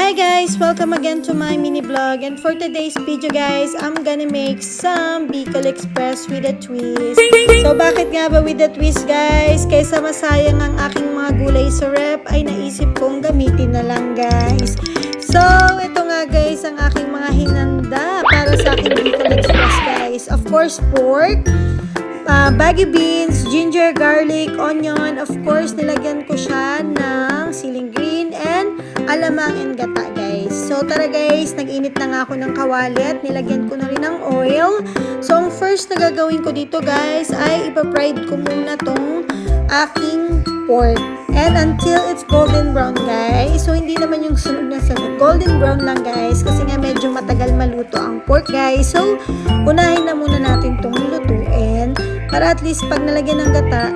Hi guys! Welcome again to my mini vlog, and for today's video guys, I'm gonna make some Bicol Express with a twist. So bakit nga ba with a twist guys? Kaysa masayang ang aking mga gulay sa rep, ay naisip kong gamitin na lang guys. So ito nga guys ang aking mga hinanda para sa aking Bicol Express guys. Of course pork, baggy beans, ginger, garlic, onion. Of course, nilagyan ko siya ng siling green and alamang and gata, guys. So, tara guys, nag-init na nga ako ng kawali at nilagyan ko na rin ng oil. So, ang first na gagawin ko dito, guys, ay ipa-fried ko muna tong aking pork. And until it's golden brown, guys. So, hindi naman yung sunod na sunod. Golden brown lang, guys. Kasi nga medyo matagal maluto ang pork, guys. So, unahin na muna natin itong lutuin. Para at least pag nalagyan ng gata,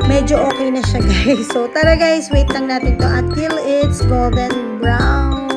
medyo okay na siya, guys. So, tara, guys. Wait lang natin to until it's golden brown.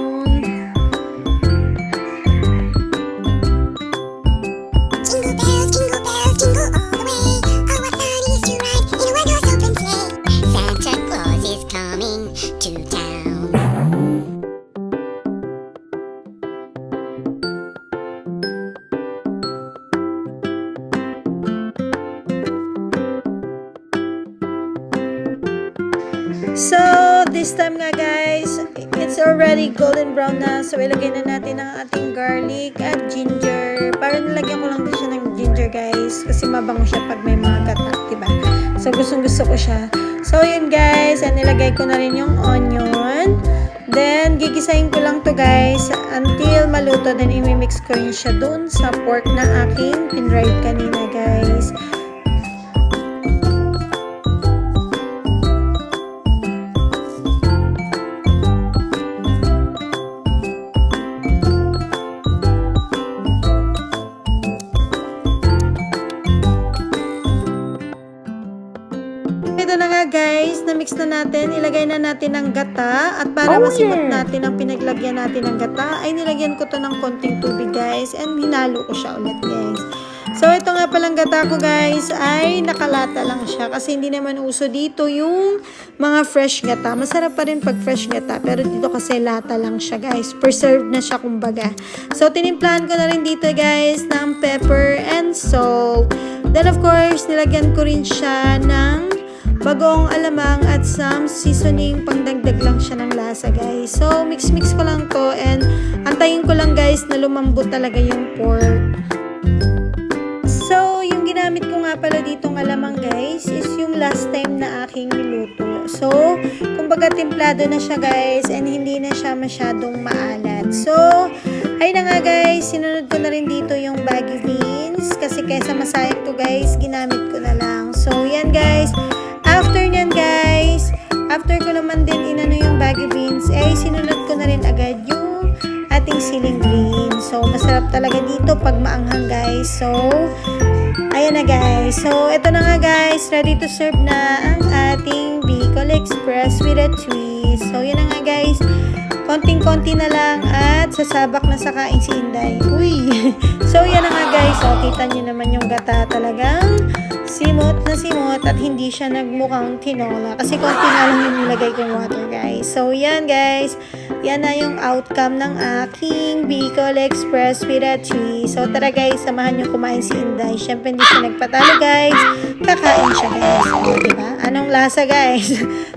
So, this time nga guys, it's already golden brown na. So, ilagay na natin ang ating garlic at ginger. Parang nilagyan ko lang din siya ng ginger guys. Kasi mabango siya pag may mga gata, diba? So, gustong-gusto ko siya. So, yun guys. And nilagay ko na rin yung onion. Then, gigisahin ko lang to guys until maluto. Then, imimix ko rin siya dun sa pork na aking pinried kanina guys. Ito na nga guys, na-mix na natin, ilagay na natin ng gata at para masimot natin ang pinaglagyan natin ng gata ay nilagyan ko to ng konting tubig guys and hinalo ko siya ulit guys. So ito nga palang gata ko guys ay nakalata lang siya kasi hindi naman uso dito yung mga fresh gata. Masarap pa rin pag fresh gata pero dito kasi lata lang siya guys. Preserved na siya kumbaga. So tinimplahan ko na rin dito guys ng pepper and salt. Then of course nilagyan ko rin siya ng bagong alamang at some seasoning, pangdagdag lang siya ng lasa guys. So mix ko lang to and antayin ko lang guys na lumambot talaga yung pork. So yung ginamit ko nga pala ditong alamang guys is yung last time na aking niluto. So kumbaga templado na siya guys and hindi na siya masyadong maalat. So ay na nga guys, sinunod ko na rin dito yung baggy beans kasi kaysa masayang to guys, ginamit ko na lang. So yan guys. After nyan guys, after ko naman din inano yung baggy beans, eh sinunod ko na rin agad yung ating siling green. So masarap talaga dito pag maanghang guys. So ayan na guys. So ito na nga guys, ready to serve na ang ating Bicol Express with a twist. So yun na nga guys, konting-konti na lang at sasabak na sa kain si Inday. Uy! So yan na nga guys, so kita nyo naman yung gata talagang simot na simot at hindi siya nagmukhang tinola kasi konti na lang yung nilagay kong water guys. So yan guys, yan na yung outcome ng aking Bicol Express with a twist. So tara guys, samahan nyo kumain si Inday. Siyempre hindi siya nagpatalo guys, kakain siya guys. O, diba? Anong lasa guys?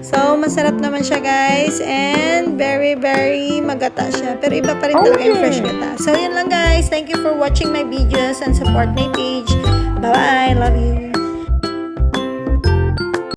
So masarap naman siya guys and very magata siya pero iba pa rin talaga yung fresh gata. So yun lang guys, thank you for watching my videos and support my page. Bye bye, love you.